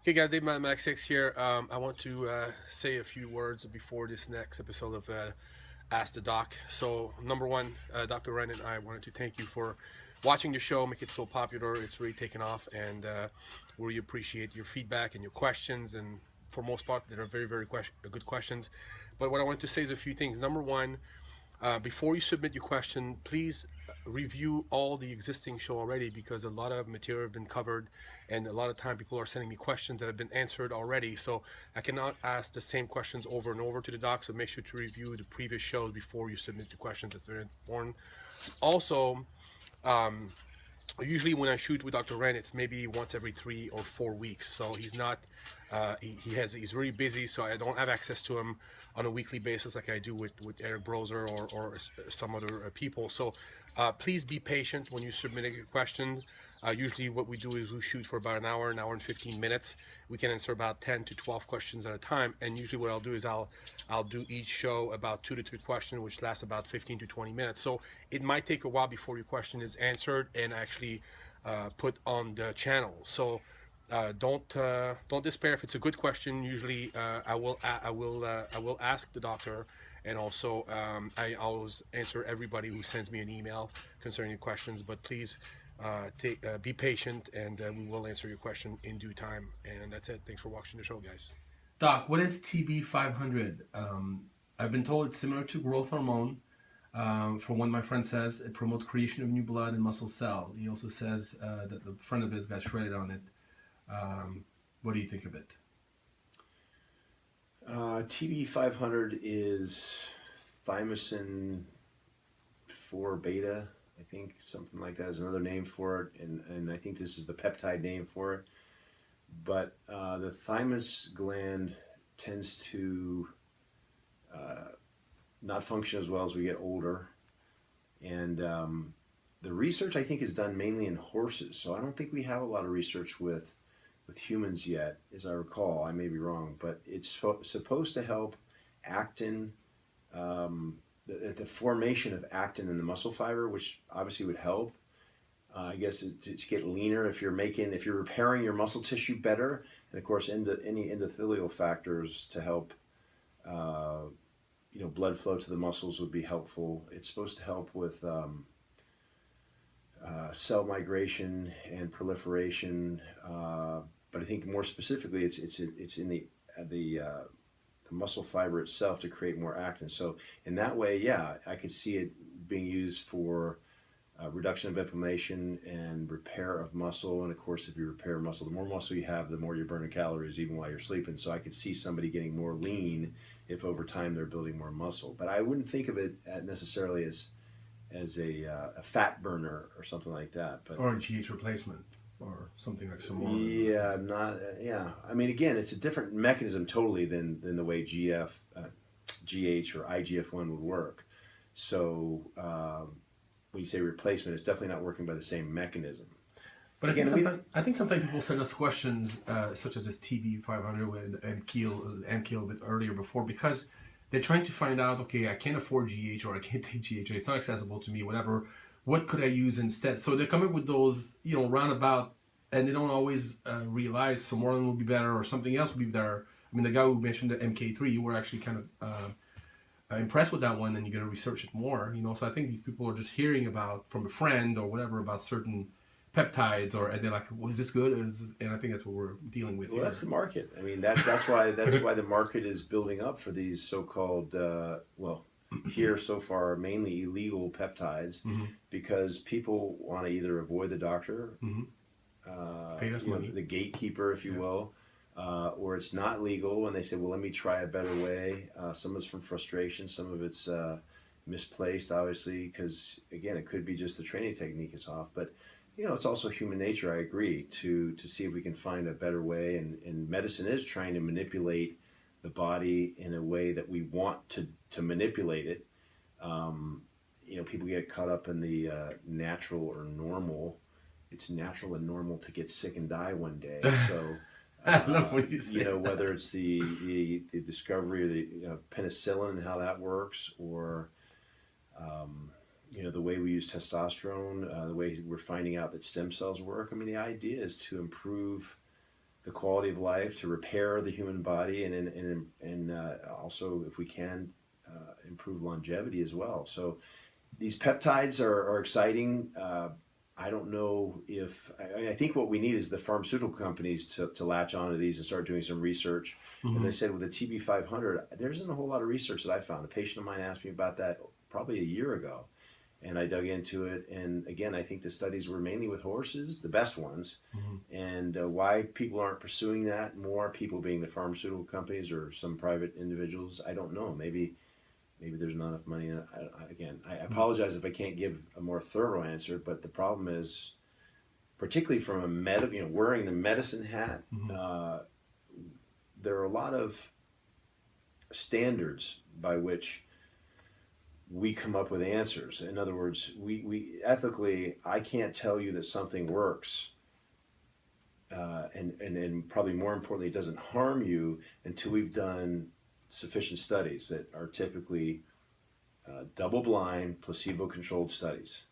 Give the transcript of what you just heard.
Hey guys, Dave Max 6 here. I want to say a few words before this next episode of Ask the Doc. So, number one, Dr. Ren and I wanted to thank you for watching the show, make it so popular. It's really taken off, and we really appreciate your feedback and your questions. And for most part, they're very, very good questions. But what I want to say is a few things. Number one, before you submit your question, please review all the existing show already because a lot of material have been covered, and a lot of time people are sending me questions that have been answered already. So I cannot ask the same questions over and over to the doc. So make sure to review the previous shows before you submit the questions. That's very important. Also, usually when I shoot with Dr. Ren, it's maybe once every 3 or 4 weeks. So he's not, he's really busy. So I don't have access to him on a weekly basis like I do with Eric Brozer or some other people. So please be patient when you submit your questions. Usually what we do is we shoot for about an hour and 15 minutes. We can answer about 10 to 12 questions at a time. And usually what I'll do is I'll do each show about 2 to 3 questions, which lasts about 15 to 20 minutes. So it might take a while before your question is answered and actually put on the channel. So don't despair if it's a good question. Usually I will ask the doctor, and also I always answer everybody who sends me an email concerning questions. But please be patient, and we will answer your question in due time. And that's it. Thanks for watching the show, guys. Doc, what is TB500? I've been told it's similar to growth hormone. From what my friend says, it promotes creation of new blood and muscle cell. He also says that the front of his got shredded on it. What do you think of it? TB500 is thymosin 4 beta, I think something like that is another name for it, and I think this is the peptide name for it. But the thymus gland tends to not function as well as we get older, and the research I think is done mainly in horses. So I don't think we have a lot of research with humans yet, as I recall. I may be wrong, but it's supposed to help actin, the formation of actin in the muscle fiber, which obviously would help. I guess to get leaner if you're repairing your muscle tissue better, and of course any endothelial factors to help. Blood flow to the muscles would be helpful. It's supposed to help with cell migration and proliferation, but I think more specifically, it's in the muscle fiber itself to create more actin. So in that way, yeah, I could see it being used for reduction of inflammation and repair of muscle. And of course, if you repair muscle, the more muscle you have, the more you're burning calories even while you're sleeping. So I could see somebody getting more lean if over time they're building more muscle. But I wouldn't think of it necessarily as a fat burner or something like that. But Or a GH replacement or something like some more. yeah, not yeah. I mean, again, it's a different mechanism totally than the way GH or IGF-1 would work. So when you say replacement, it's definitely not working by the same mechanism. But Again, I think sometimes people send us questions such as this TB500 and Keel a bit earlier before because they're trying to find out, okay, I can't afford GH or I can't take GH, or it's not accessible to me, whatever. What could I use instead? So they come up with those, roundabout, and they don't always realize some more will be better or something else will be better. I mean, the guy who mentioned the MK3, you were actually kind of impressed with that one, and you're going to research it more. So I think these people are just hearing about from a friend or whatever about certain peptides, and they're like, "Was this good?" And I think that's what we're dealing with. Well, here. that's the market. I mean, that's why the market is building up for these so-called here so far mainly illegal peptides, because people want to either avoid the doctor, Pay us money, the gatekeeper, if you will, or it's not legal, and they say, well, let me try a better way. Some of it's from frustration, some of it's misplaced, obviously, because again, it could be just the training technique is off, but it's also human nature. I agree to see if we can find a better way, and medicine is trying to manipulate the body in a way that we want to manipulate it. People get caught up in the natural or normal. It's natural and normal to get sick and die one day. So, I love when you say whether it's the discovery of the penicillin and how that works, or the way we use testosterone, the way we're finding out that stem cells work. I mean, the idea is to improve the quality of life, to repair the human body, and also, if we can, improve longevity as well. So these peptides are exciting. I don't know if I think what we need is the pharmaceutical companies to latch onto these and start doing some research. As I said, with the TB500, there isn't a whole lot of research that I found. A patient of mine asked me about that probably a year ago, and I dug into it. And again, I think the studies were mainly with horses, the best ones. And why people aren't pursuing that more, people being the pharmaceutical companies or some private individuals, I don't know. Maybe there's not enough money. I apologize if I can't give a more thorough answer, but the problem is, particularly from wearing the medicine hat, there are a lot of standards by which we come up with answers. In other words, we ethically, I can't tell you that something works, and probably more importantly, it doesn't harm you until we've done sufficient studies that are typically double-blind, placebo-controlled studies.